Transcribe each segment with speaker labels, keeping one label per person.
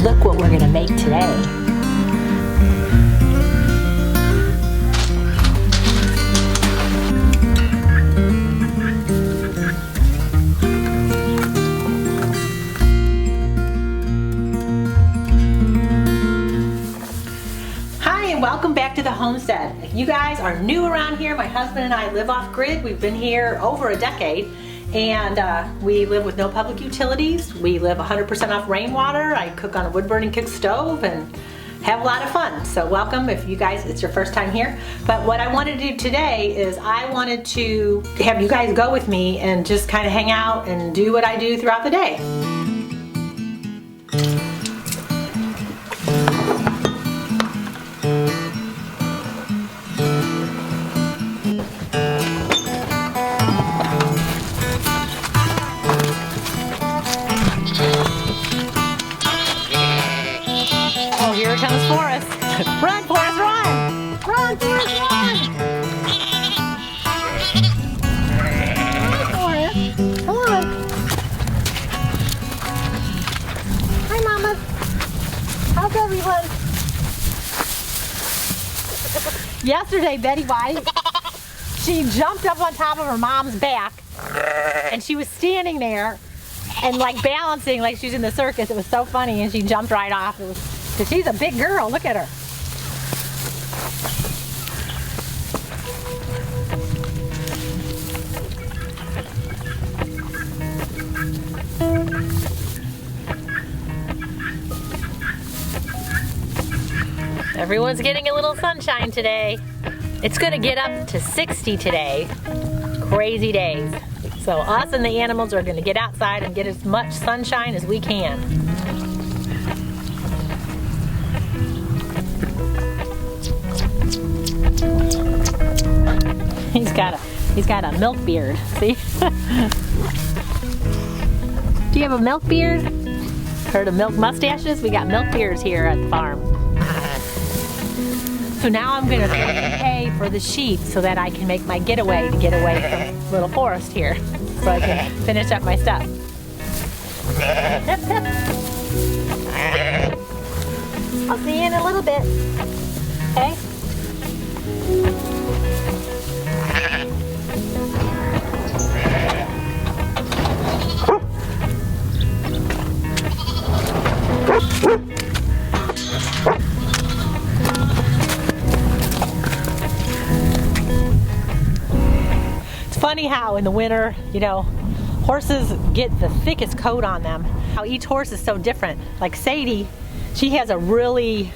Speaker 1: Look what we're gonna make today. Welcome back to the homestead. If you guys are new around here, my husband and I live off grid. We've been here over a decade, and we live with no public utilities. We live 100% off rainwater. I cook on a wood burning cook stove and have a lot of fun. So welcome if you guys, it's your first time here. But what I wanted to do today is I wanted to have you guys go with me and just kind of hang out and do what I do throughout the day. Run, Forrest, run! Run, Forrest, run! Hi, Forrest. Hello. Hi, Mama. How's everyone? Yesterday, Betty White, she jumped up on top of her mom's back, and she was standing there and like balancing like she's in the circus. It was so funny, and she jumped right off. It was, 'cause she's a big girl. Look at her. Everyone's getting a little sunshine today. It's gonna get up to 60 today. Crazy days. So us and the animals are gonna get outside and get as much sunshine as we can. He's got a milk beard, see? Do you have a milk beard? Heard of milk mustaches? We got milk beards here at the farm. So now I'm gonna throw some hay for the sheep so that I can make my getaway to get away from little Forrest here. So I can finish up my stuff. Hip, hip. I'll see you in a little bit, okay? Funny how in the winter, you know, horses get the thickest coat on them. How each horse is so different. Like Sadie, she's got a really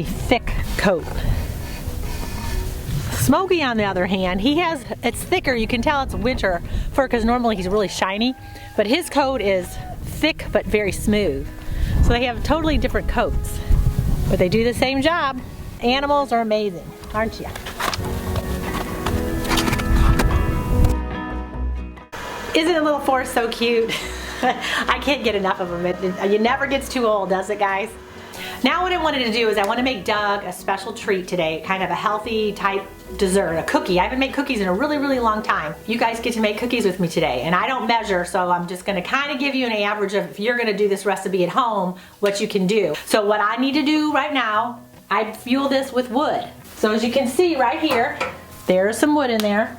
Speaker 1: thick coat. Smokey, on the other hand, it's thicker. You can tell it's winter fur because normally he's really shiny, but his coat is thick but very smooth. So they have totally different coats, but they do the same job. Animals are amazing, aren't you? Isn't the little Forrest so cute? I can't get enough of him. It never gets too old, does it, guys? Now what I wanted to do is I want to make Doug a special treat today, kind of a healthy type dessert, a cookie. I haven't made cookies in a really, really long time. You guys get to make cookies with me today, and I don't measure, so I'm just going to kind of give you an average of, if you're going to do this recipe at home, what you can do. So what I need to do right now, I fuel this with wood. So as you can see right here, there's some wood in there.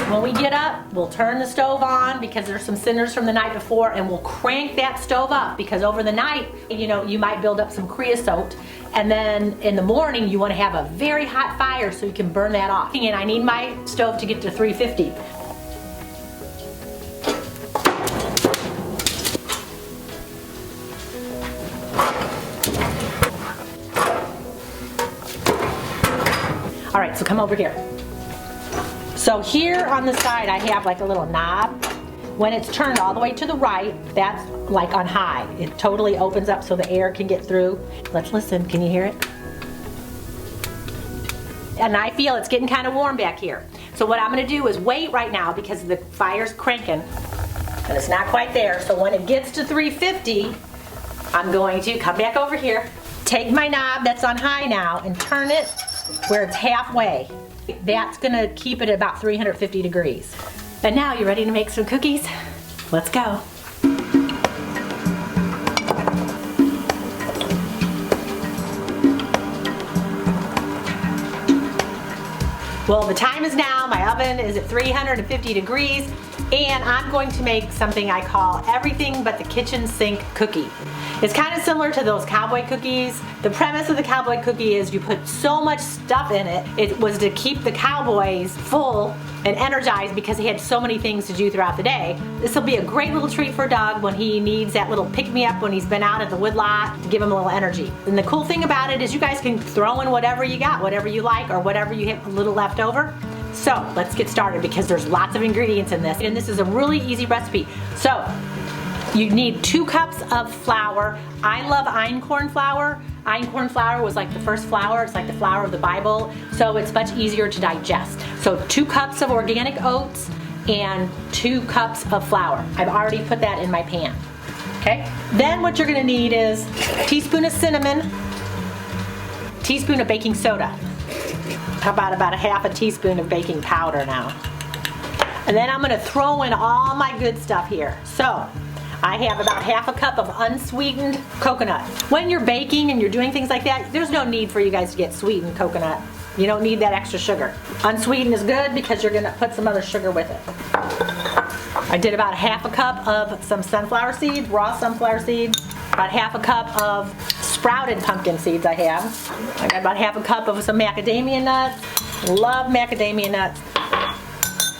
Speaker 1: When we get up, we'll turn the stove on because there's some cinders from the night before, and we'll crank that stove up because over the night, you know, you might build up some creosote, and then in the morning you want to have a very hot fire so you can burn that off. And I need my stove to get to 350. All right, so come over here. So here on the side I have like a little knob. When it's turned all the way to the right, that's like on high. It totally opens up so the air can get through. Let's listen, can you hear it? And I feel it's getting kind of warm back here. So what I'm gonna do is wait right now because the fire's cranking and it's not quite there. So when it gets to 350, I'm going to come back over here, take my knob that's on high now and turn it where it's halfway. That's gonna keep it at about 350 degrees. And now, you ready to make some cookies? Let's go. Well, the time is now. My oven is at 350 degrees, and I'm going to make something I call everything but the kitchen sink cookie. It's kind of similar to those cowboy cookies. The premise of the cowboy cookie is you put so much stuff in it. It was to keep the cowboys full and energized because he had so many things to do throughout the day. This will be a great little treat for Doug when he needs that little pick-me-up when he's been out at the woodlot to give him a little energy. And the cool thing about it is you guys can throw in whatever you got, whatever you like, or whatever you have a little left over. So let's get started because there's lots of ingredients in this, and this is a really easy recipe. So you need 2 cups of flour. I love einkorn flour. Einkorn flour was like the first flour. It's like the flour of the Bible, so it's much easier to digest. So 2 cups of organic oats and 2 cups of flour. I've already put that in my pan. Okay. Then what you're gonna need is a teaspoon of cinnamon, teaspoon of baking soda. How about a half a teaspoon of baking powder now? And then I'm gonna throw in all my good stuff here. So I have about half a cup of unsweetened coconut. When you're baking and you're doing things like that, there's no need for you guys to get sweetened coconut. You don't need that extra sugar. Unsweetened is good because you're gonna put some other sugar with it. I did about half a cup of some sunflower seeds, raw sunflower seeds, about half a cup of sprouted pumpkin seeds I have. I got about half a cup of some macadamia nuts. Love macadamia nuts.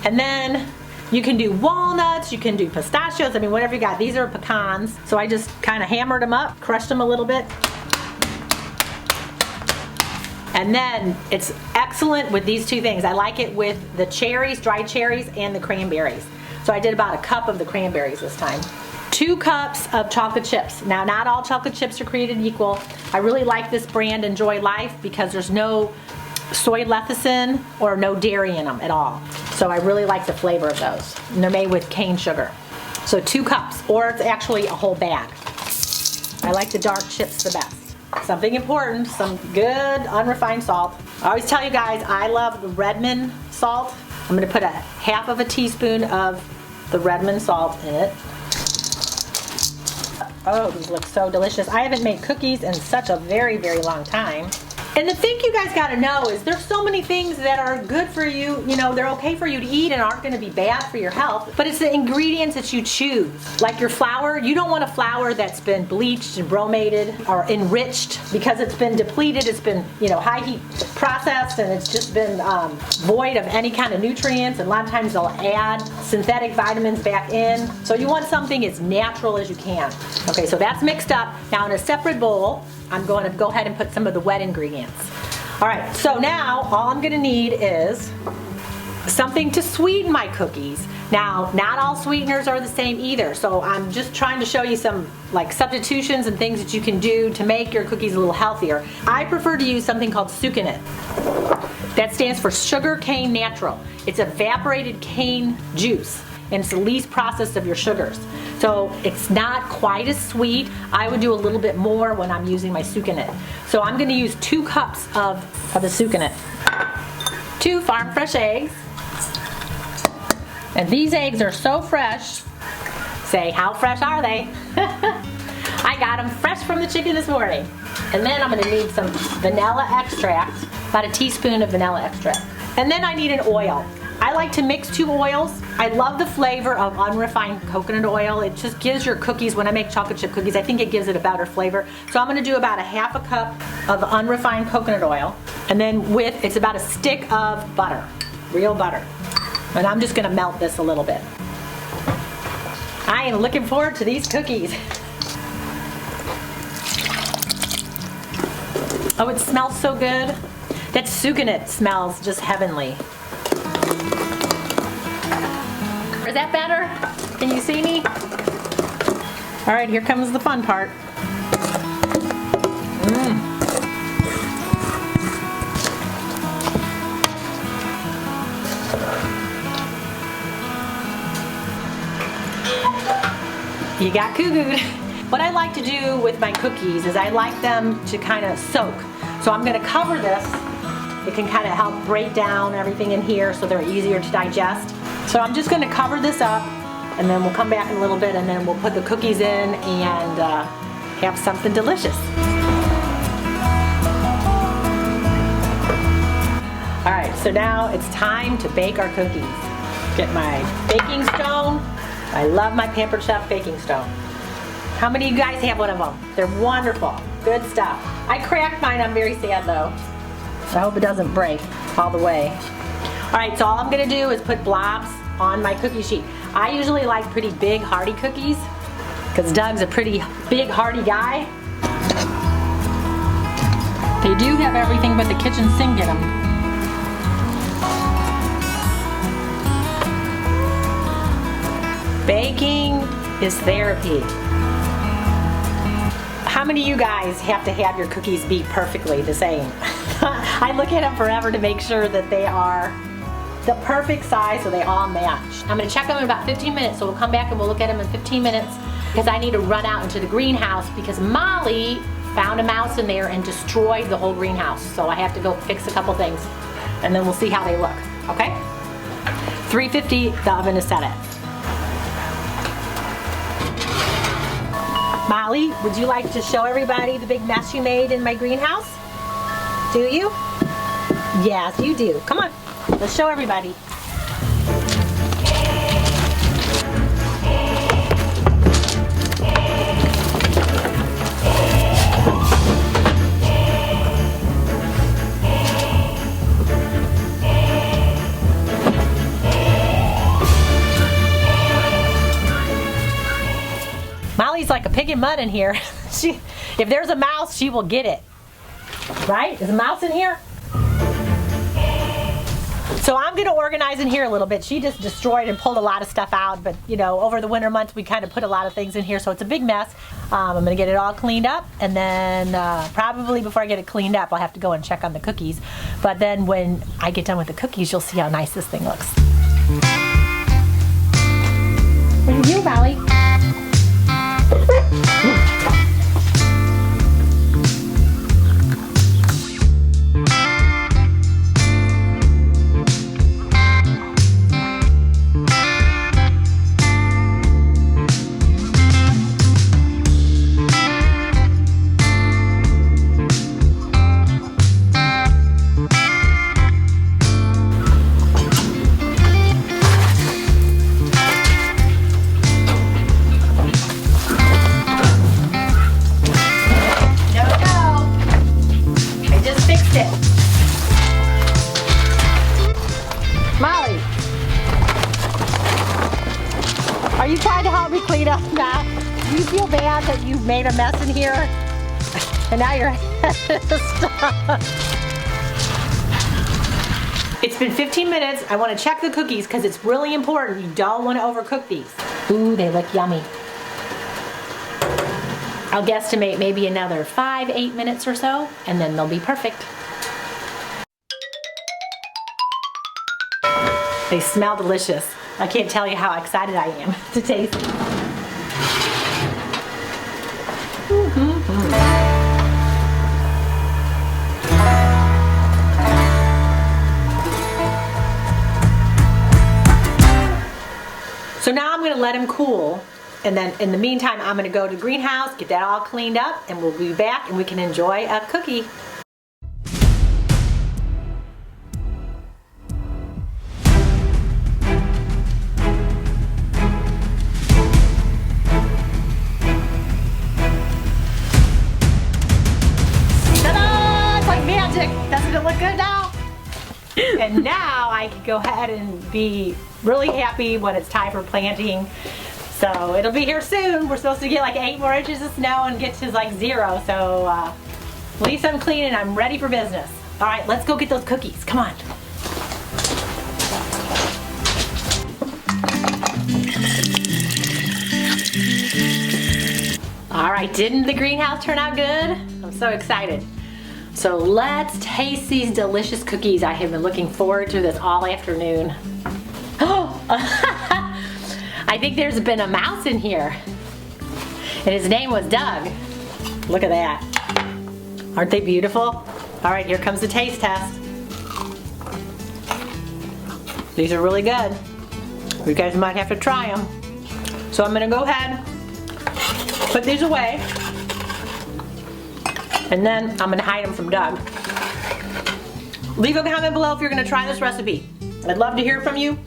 Speaker 1: And then you can do walnuts, you can do pistachios, I mean whatever you got. These are pecans. So I just kind of hammered them up, crushed them a little bit. And then it's excellent with these 2 things. I like it with the cherries, dried cherries, and the cranberries. So I did about a cup of the cranberries this time. 2 cups of chocolate chips. Now, not all chocolate chips are created equal. I really like this brand Enjoy Life because there's no soy lecithin or no dairy in them at all. So I really like the flavor of those. And they're made with cane sugar. So 2 cups, or it's actually a whole bag. I like the dark chips the best. Something important, some good unrefined salt. I always tell you guys, I love the Redmond salt. I'm gonna put a half of a teaspoon of the Redmond salt in it. Oh, these look so delicious. I haven't made cookies in such a very, very long time. And the thing you guys gotta know is there's so many things that are good for you, you know, they're okay for you to eat and aren't gonna be bad for your health, but it's the ingredients that you choose. Like your flour, you don't want a flour that's been bleached and bromated or enriched because it's been depleted, it's been, you know, high heat processed, and it's just been void of any kind of nutrients, and a lot of times they'll add synthetic vitamins back in. So you want something as natural as you can. Okay, so that's mixed up. Now in a separate bowl, I'm going to go ahead and put some of the wet ingredients. All right, so now all I'm gonna need is something to sweeten my cookies. Now, not all sweeteners are the same either, so I'm just trying to show you some like substitutions and things that you can do to make your cookies a little healthier. I prefer to use something called sucanat. That stands for sugar cane natural. It's evaporated cane juice, and it's the least processed of your sugars. So it's not quite as sweet. I would do a little bit more when I'm using my sucanat. So I'm gonna use 2 cups of the sucanat. 2 farm fresh eggs. And these eggs are so fresh. Say, how fresh are they? I got them fresh from the chicken this morning. And then I'm gonna need some vanilla extract, about a teaspoon of vanilla extract. And then I need an oil. I like to mix 2 oils. I love the flavor of unrefined coconut oil. It just gives your cookies, when I make chocolate chip cookies, I think it gives it a better flavor. So I'm gonna do about a half a cup of unrefined coconut oil. And then it's about a stick of butter, real butter. And I'm just gonna melt this a little bit. I am looking forward to these cookies. Oh, it smells so good. That sucanat smells just heavenly. Is that better? Can you see me? All right, here comes the fun part. You got cuckooed. What I like to do with my cookies is I like them to kind of soak. So I'm gonna cover this. It can kind of help break down everything in here so they're easier to digest. So I'm just gonna cover this up, and then we'll come back in a little bit, and then we'll put the cookies in and have something delicious. All right, so now it's time to bake our cookies. Get my baking stone. I love my Pampered Chef baking stone. How many of you guys have one of them? They're wonderful, good stuff. I cracked mine, I'm very sad though. I hope it doesn't break all the way. All right, so all I'm gonna do is put blobs on my cookie sheet. I usually like pretty big, hearty cookies because Doug's a pretty big, hearty guy. They do have everything but the kitchen sink in them. Baking is therapy. How many of you guys have to have your cookies be perfectly the same? I look at them forever to make sure that they are the perfect size so they all match. I'm gonna check them in about 15 minutes, so we'll come back and we'll look at them in 15 minutes because I need to run out into the greenhouse because Molly found a mouse in there and destroyed the whole greenhouse. So I have to go fix a couple things and then we'll see how they look, okay? 350, the oven is set at. Molly, would you like to show everybody the big mess you made in my greenhouse? Do you? Yes, you do. Come on, let's show everybody. Molly's like a pig in mud in here. If there's a mouse, she will get it. Right? Is a mouse in here? So I'm going to organize in here a little bit. She just destroyed and pulled a lot of stuff out, but you know, over the winter months we kind of put a lot of things in here, so it's a big mess. I'm going to get it all cleaned up, and then probably before I get it cleaned up, I'll have to go and check on the cookies. But then when I get done with the cookies, you'll see how nice this thing looks. What do you do, Molly? Are you trying to help me clean up now? Do you feel bad that you've made a mess in here? And now you're stuck. It's been 15 minutes. I want to check the cookies because it's really important. You don't want to overcook these. Ooh, they look yummy. I'll guesstimate maybe another 5-8 minutes or so, and then they'll be perfect. They smell delicious. I can't tell you how excited I am to taste them. So now I'm going to let them cool, and then in the meantime I'm going to go to the greenhouse, get that all cleaned up, and we'll be back and we can enjoy a cookie. Doesn't it look good now? And now I can go ahead and be really happy when it's time for planting. So it'll be here soon. We're supposed to get like 8 more inches of snow and get to like 0. So at least I'm clean and I'm ready for business. All right, let's go get those cookies. Come on. All right, didn't the greenhouse turn out good? I'm so excited. So let's taste these delicious cookies. I have been looking forward to this all afternoon. Oh, I think there's been a mouse in here. And his name was Doug. Look at that. Aren't they beautiful? All right, here comes the taste test. These are really good. You guys might have to try them. So I'm gonna go ahead, put these away. And then I'm gonna hide them from Doug. Leave a comment below if you're gonna try this recipe. I'd love to hear from you.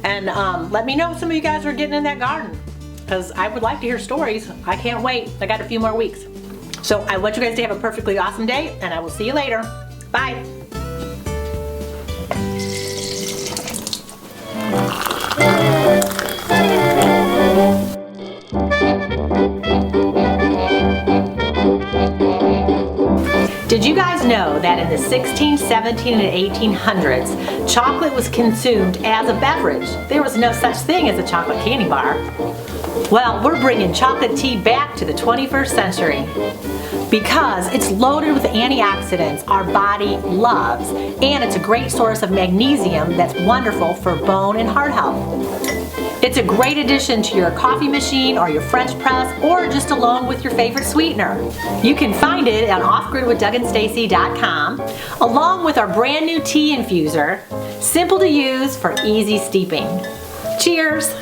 Speaker 1: And let me know if some of you guys are getting in that garden, because I would like to hear stories. I can't wait. I got a few more weeks. So I want you guys to have a perfectly awesome day, and I will see you later. Bye. Did you guys know that in the 16, 17, and 1800s, chocolate was consumed as a beverage? There was no such thing as a chocolate candy bar. Well, we're bringing chocolate tea back to the 21st century because it's loaded with antioxidants our body loves, and it's a great source of magnesium that's wonderful for bone and heart health. It's a great addition to your coffee machine or your French press, or just along with your favorite sweetener. You can find it on offgridwithdougandstacy.com, along with our brand new tea infuser, simple to use for easy steeping. Cheers!